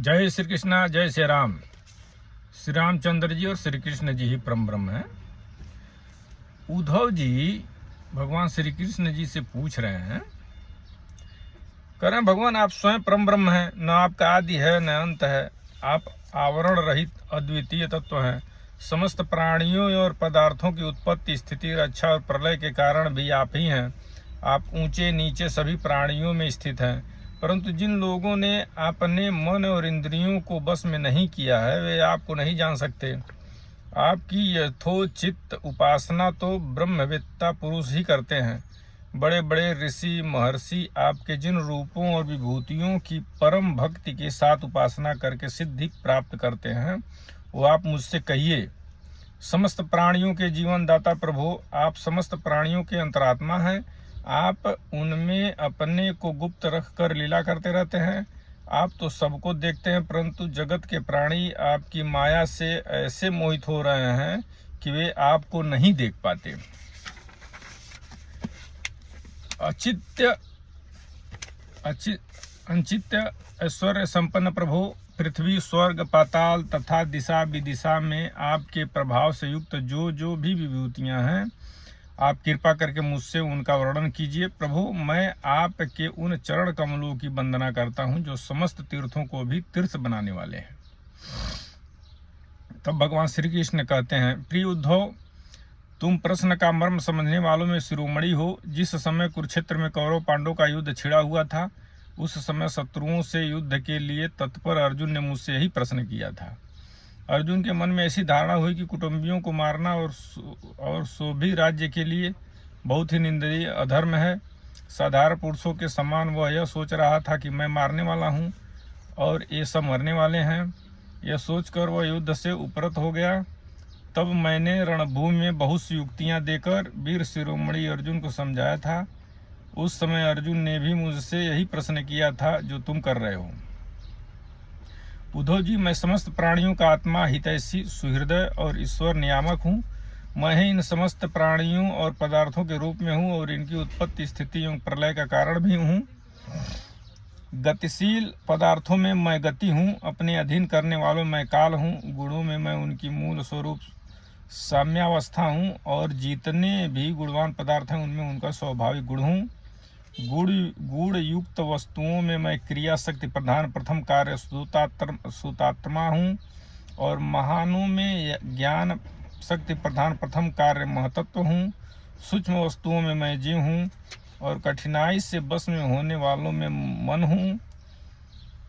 जय श्री कृष्णा, जय श्री राम। श्री रामचंद्र जी और श्री कृष्ण जी ही परम ब्रह्म हैं। उद्धव जी भगवान श्री कृष्ण जी से पूछ रहे हैं, कह रहे हैं भगवान आप स्वयं परम ब्रह्म हैं, न आपका आदि है न अंत है, आप आवरण रहित अद्वितीय तत्व हैं। समस्त प्राणियों और पदार्थों की उत्पत्ति, स्थिति, रक्षा और प्रलय के कारण भी आप ही हैं। आप ऊंचे नीचे सभी प्राणियों में स्थित हैं, परंतु जिन लोगों ने अपने मन और इंद्रियों को बस में नहीं किया है वे आपको नहीं जान सकते। आपकी यथोचित उपासना तो ब्रह्मवेत्ता पुरुष ही करते हैं। बड़े बड़े ऋषि महर्षि आपके जिन रूपों और विभूतियों की परम भक्ति के साथ उपासना करके सिद्धि प्राप्त करते हैं, वो आप मुझसे कहिए। समस्त प्राणियों के जीवन दाता प्रभु, आप समस्त प्राणियों के अंतरात्मा हैं। आप उनमें अपने को गुप्त रख कर लीला करते रहते हैं। आप तो सबको देखते हैं, परंतु जगत के प्राणी आपकी माया से ऐसे मोहित हो रहे हैं कि वे आपको नहीं देख पाते। अंचित्य ऐश्वर्य संपन्न प्रभु, पृथ्वी स्वर्ग पाताल तथा दिशा विदिशा में आपके प्रभाव से युक्त जो जो भी विभूतियां हैं, आप कृपा करके मुझसे उनका वर्णन कीजिए। प्रभु, मैं आपके उन चरण कमलों की वंदना करता हूं जो समस्त तीर्थों को भी तीर्थ बनाने वाले हैं। तब भगवान श्री कृष्ण कहते हैं, प्रिय उद्धव, तुम प्रश्न का मर्म समझने वालों में शिरोमणि हो। जिस समय कुरुक्षेत्र में कौरव पांडवों का युद्ध छिड़ा हुआ था, उस समय शत्रुओं से युद्ध के लिए तत्पर अर्जुन ने मुझसे यही प्रश्न किया था। अर्जुन के मन में ऐसी धारणा हुई कि कुटुंबियों को मारना और सो भी राज्य के लिए बहुत ही निंदनीय अधर्म है। साधारण पुरुषों के समान वह यह सोच रहा था कि मैं मारने वाला हूँ और ये सब मरने वाले हैं। यह सोचकर वह युद्ध से उपरत हो गया। तब मैंने रणभूमि में बहुत सी युक्तियाँ देकर वीर शिरोमणि अर्जुन को समझाया था। उस समय अर्जुन ने भी मुझसे यही प्रश्न किया था जो तुम कर रहे हो। उद्धव जी, मैं समस्त प्राणियों का आत्मा, हितैषी, सुहृदय और ईश्वर नियामक हूँ। मैं ही इन समस्त प्राणियों और पदार्थों के रूप में हूँ और इनकी उत्पत्ति, स्थिति एवं प्रलय का कारण भी हूँ। गतिशील पदार्थों में मैं गति हूँ, अपने अधीन करने वालों में काल हूँ। गुणों में मैं उनकी मूल स्वरूप साम्यावस्था हूँ और जितने भी गुणवान पदार्थ हैं उनमें उनका स्वाभाविक गुण हूँ। गुण युक्त वस्तुओं में मैं क्रिया शक्ति प्रधान प्रथम कार्य सूतात्मा हूँ और महानों में ज्ञान शक्ति प्रधान प्रथम कार्य महतत्व हूँ। सूक्ष्म वस्तुओं में मैं जीव हूँ और कठिनाई से बस में होने वालों में मन हूँ।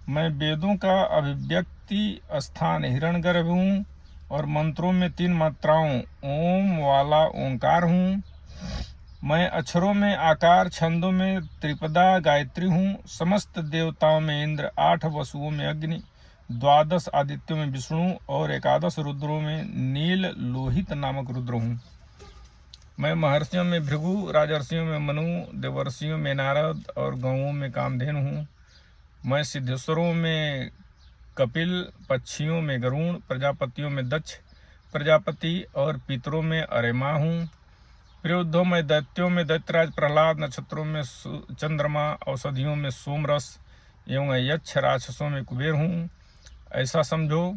मैं वेदों का अभिव्यक्ति स्थान हिरण्यगर्भ हूँ और मंत्रों में 3 मात्राओं ओम वाला ओंकार हूँ। मैं अक्षरों में आकार, छंदों में त्रिपदा गायत्री हूँ। समस्त देवताओं में इंद्र, 8 वसुओं में अग्नि, 12 आदित्यों में विष्णु और 11 रुद्रों में नील लोहित नामक रुद्र हूँ। मैं महर्षियों में भृगु, राजर्षियों में मनु, देवर्षियों में नारद और गौओं में कामधेनु हूँ। मैं सिद्धेश्वरों में कपिल, पक्षियों में गरुण, प्रजापतियों में दक्ष प्रजापति और पितरों में अरेमा हूँ। प्रियोद्धव, मैं दैत्यों में दैत्यराज प्रहलाद, नक्षत्रों में चंद्रमा, औषधियों में सोमरस एवं यक्ष राक्षसों में कुबेर हूँ। ऐसा समझो,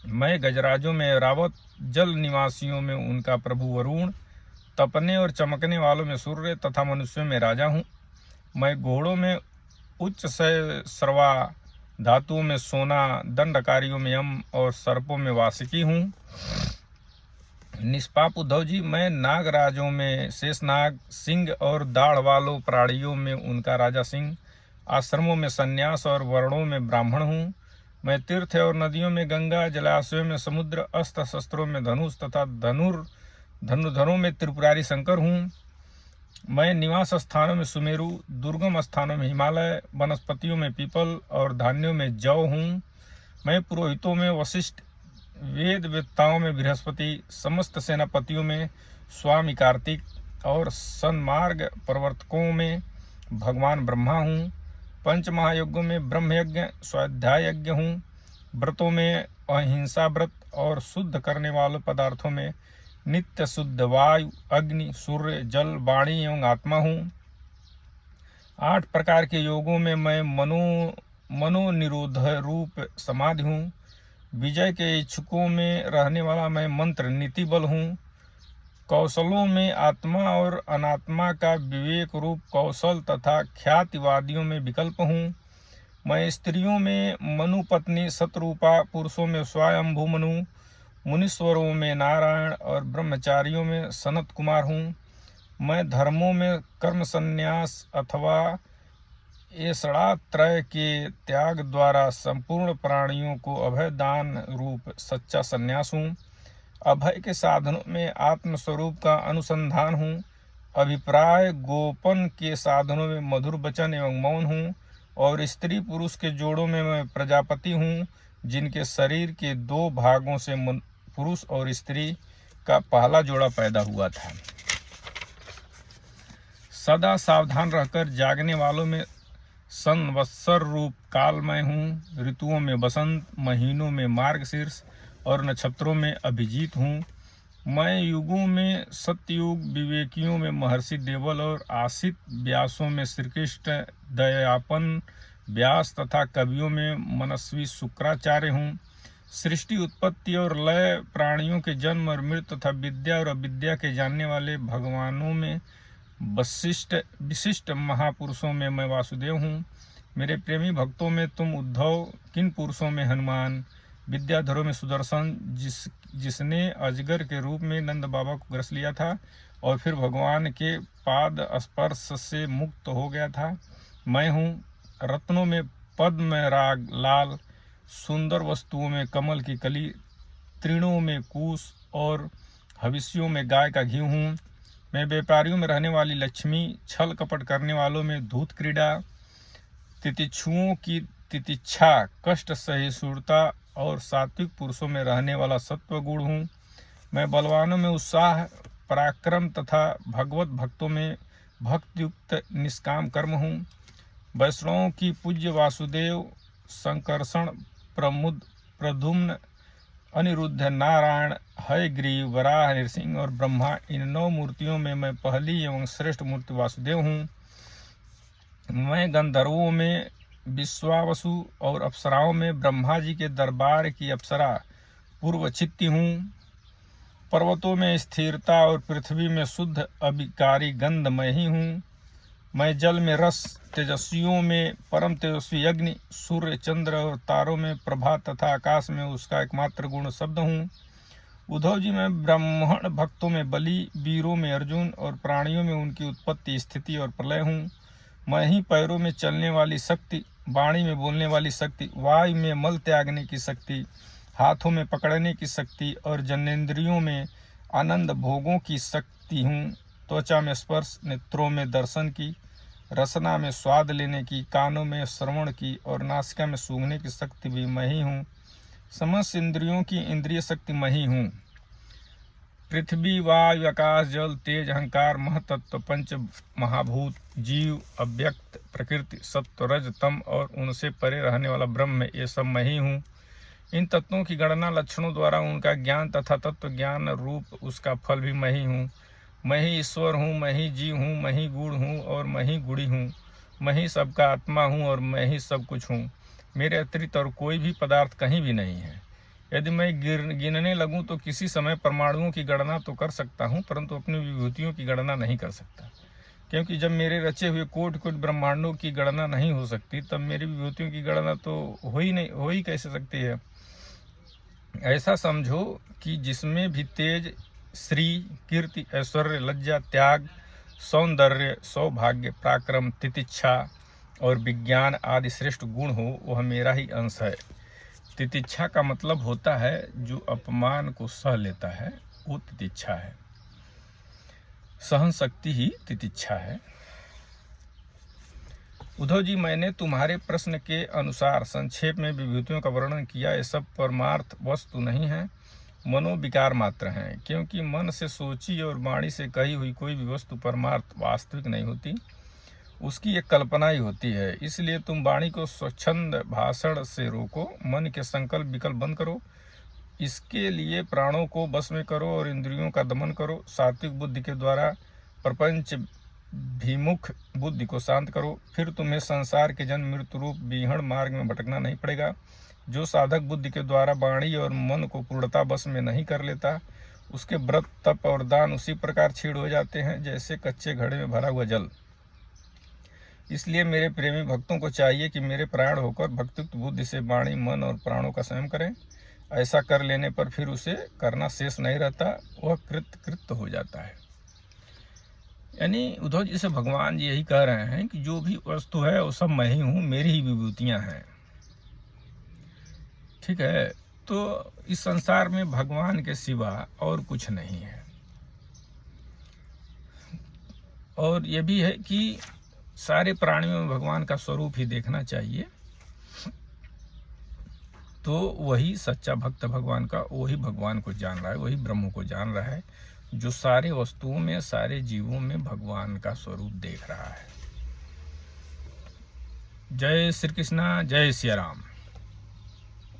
मैं गजराजों में रावत, जल निवासियों में उनका प्रभु वरुण, तपने और चमकने वालों में सूर्य तथा मनुष्यों में राजा हूँ। मैं घोड़ों में उच्च सर्वा, धातुओं में सोना, दंडकारियों में यम और सर्पों में वासुकी हूँ। निष्पाप उद्धव जी, मैं नागराजों में शेषनाग, सिंह और दाढ़ वालों प्राणियों में उनका राजा सिंह, आश्रमों में सन्यास और वर्णों में ब्राह्मण हूँ। मैं तीर्थ और नदियों में गंगा, जलाशयों में समुद्र, अस्त्र शस्त्रों में धनुष तथा धनुर्धरों में त्रिपुरारी शंकर हूँ। मैं निवास स्थानों में सुमेरु, दुर्गम स्थानों में हिमालय, वनस्पतियों में पीपल और धान्यों में जौ हूँ। मैं पुरोहितों में वशिष्ठ, वेद वेत्ताओं में बृहस्पति, समस्त सेनापतियों में स्वामी कार्तिक और सन्मार्ग प्रवर्तकों में भगवान ब्रह्मा हूँ। पंच महायज्ञों में ब्रह्म यज्ञ, स्वाध्याय यज्ञ हूँ। व्रतों में अहिंसा व्रत और शुद्ध करने वाले पदार्थों में नित्य शुद्ध वायु, अग्नि, सूर्य, जल, वाणी एवं आत्मा हूँ। 8 प्रकार के योगों में मैं मनोनिरोध रूप समाधि हूँ। विजय के इच्छुकों में रहने वाला मैं मंत्र नीति बल हूँ। कौशलों में आत्मा और अनात्मा का विवेक रूप कौशल तथा ख्यातिवादियों में विकल्प हूँ। मैं स्त्रियों में मनु पत्नी शतरूपा, पुरुषों में स्वयंभू मनु, मुनीश्वरों में नारायण और ब्रह्मचारियों में सनत कुमार हूँ। मैं धर्मों में कर्म संन्यास अथवा ऐषणात्रय के त्याग द्वारा संपूर्ण प्राणियों को अभय दान रूप सच्चा संन्यास हूँ। अभय के साधनों में आत्मस्वरूप का अनुसंधान हूँ। अभिप्राय गोपन के साधनों में मधुर वचन एवं मौन हूँ। और स्त्री पुरुष के जोड़ों में मैं प्रजापति हूँ, जिनके शरीर के 2 भागों से पुरुष और स्त्री का पहला जोड़ा पैदा हुआ था। सदा सावधान रहकर जागने वालों में संवत्सर रूप काल मैं हूँ। ऋतुओं में बसंत, महीनों में मार्गशीर्ष और नक्षत्रों में अभिजीत हूँ। मैं युगों में सत्ययुग, विवेकियों में महर्षि देवल और आसित व्यासों में श्रीकृष्ण, दयापन व्यास तथा कवियों में मनस्वी शुक्राचार्य हूँ। सृष्टि, उत्पत्ति और लय, प्राणियों के जन्म और मृत्यु तथा विद्या और अविद्या के जानने वाले भगवानों में विशिष्ट महापुरुषों में मैं वासुदेव हूँ। मेरे प्रेमी भक्तों में तुम उद्धव, किन पुरुषों में हनुमान, विद्याधरों में सुदर्शन, जिसने अजगर के रूप में नंद बाबा को ग्रस लिया था और फिर भगवान के पाद स्पर्श से मुक्त हो गया था। मैं हूँ रत्नों में पद्म राग लाल, सुंदर वस्तुओं में कमल की कली, तृणों में कूस और हविष्यों में गाय का घी हूँ। मैं व्यापारियों में रहने वाली लक्ष्मी, छल कपट करने वालों में धूत क्रीड़ा, तितिक्षुओं की तितिच्छा, कष्ट सहिष्णुता और सात्विक पुरुषों में रहने वाला सत्व गुण हूँ। मैं बलवानों में उत्साह, पराक्रम तथा भगवत भक्तों में भक्तियुक्त निष्काम कर्म हूँ। वैष्णवों की पूज्य वासुदेव, संकर्षण, प्रमुद, प्रद्युम्न, अनिरुद्ध, नारायण, हयग्रीव, वराह, नृसिंह और ब्रह्मा, इन 9 मूर्तियों में मैं पहली एवं श्रेष्ठ मूर्ति वासुदेव हूँ। मैं गंधर्वों में विश्वावसु और अप्सराओं में ब्रह्मा जी के दरबार की अप्सरा पूर्वचित्ती हूँ। पर्वतों में स्थिरता और पृथ्वी में शुद्ध अभिकारी गंध मैं ही हूँ। मैं जल में रस, तेजस्वियों में परम तेजस्वी अग्नि, सूर्य, चंद्र और तारों में प्रभा तथा आकाश में उसका एकमात्र गुण शब्द हूँ। उद्धव जी, मैं ब्राह्मण भक्तों में बलि, वीरों में अर्जुन और प्राणियों में उनकी उत्पत्ति, स्थिति और प्रलय हूँ। मैं ही पैरों में चलने वाली शक्ति, वाणी में बोलने वाली शक्ति, वायु में मल त्यागने की शक्ति, हाथों में पकड़ने की शक्ति और जनेंद्रियों में आनंद भोगों की शक्ति हूँ। त्वचा में स्पर्श, नेत्रों में दर्शन की, रसना में स्वाद लेने की, कानों में श्रवण की और नासिका में सूंघने की शक्ति भी मैं ही हूँ। समस्त इंद्रियों की इंद्रिय शक्ति मैं ही हूँ। पृथ्वी, वायु, आकाश, जल, तेज, अहंकार, महतत्व, पंच महाभूत, जीव, अव्यक्त, प्रकृति, सत्व, रज, तम और उनसे परे रहने वाला ब्रह्म, ये सब मैं ही हूँ। इन तत्वों की गणना लक्षणों द्वारा उनका ज्ञान तथा तत्व ज्ञान रूप उसका फल भी मैं ही हूँ। मैं ही ईश्वर हूँ, मैं ही जीव हूँ, मैं ही गुण हूँ और मैं ही गुड़ी हूँ। मैं ही सबका आत्मा हूँ और मैं ही सब कुछ हूँ। मेरे अतिरिक्त और कोई भी पदार्थ कहीं भी नहीं है। यदि मैं गिनने लगूं तो किसी समय परमाणुओं की गणना तो कर सकता हूं, परंतु अपनी विभूतियों की गणना नहीं कर सकता, क्योंकि जब मेरे रचे हुए कोटि कोटि ब्रह्मांडों की गणना नहीं हो सकती, तब मेरी विभूतियों की गणना तो हो ही कैसे सकती है। ऐसा समझो कि जिसमें भी तेज, श्री, कीर्ति, ऐश्वर्य, लज्जा, त्याग, सौंदर्य, सौभाग्य, पराक्रम, तितिच्छा और विज्ञान आदि श्रेष्ठ गुण हो, वह मेरा ही अंश है। तितिच्छा का मतलब होता है जो अपमान को सह लेता है, वो तितिच्छा है। सहन शक्ति ही तितिच्छा है। उद्धव जी, मैंने तुम्हारे प्रश्न के अनुसार संक्षेप में विभूतियों का वर्णन किया। ये सब परमार्थ वस्तु नहीं है, मनोविकार मात्र हैं, क्योंकि मन से सोची और वाणी से कही हुई कोई भी वस्तु परमार्थ वास्तविक नहीं होती, उसकी एक कल्पना ही होती है। इसलिए तुम वाणी को स्वच्छंद भाषण से रोको, मन के संकल्प विकल्प बंद करो, इसके लिए प्राणों को बस में करो और इंद्रियों का दमन करो। सात्विक बुद्धि के द्वारा प्रपंच विमुख बुद्धि को शांत करो, फिर तुम्हें संसार के जन्म मृत्यु रूप विहण मार्ग में भटकना नहीं पड़ेगा। जो साधक बुद्धि के द्वारा वाणी और मन को पूर्णता बस में नहीं कर लेता, उसके व्रत तप और दान उसी प्रकार छीड़ हो जाते हैं जैसे कच्चे घड़े में भरा हुआ जल। इसलिए मेरे प्रेमी भक्तों को चाहिए कि मेरे प्राण होकर भक्तियुक्त बुद्धि से वाणी, मन और प्राणों का संयम करें। ऐसा कर लेने पर फिर उसे करना शेष नहीं रहता, वह कृत हो जाता है। यानी उद्धव जी से भगवान जी यही कह रहे हैं कि जो भी वस्तु है वो सब मैं ही हूँ, मेरी ही विभूतियाँ हैं। ठीक है, तो इस संसार में भगवान के सिवा और कुछ नहीं है। और ये भी है कि सारे प्राणियों में भगवान का स्वरूप ही देखना चाहिए, तो वही सच्चा भक्त भगवान का, वही भगवान को जान रहा है, वही ब्रह्म को जान रहा है, जो सारे वस्तुओं में, सारे जीवों में भगवान का स्वरूप देख रहा है। जय श्री कृष्णा, जय सिया राम।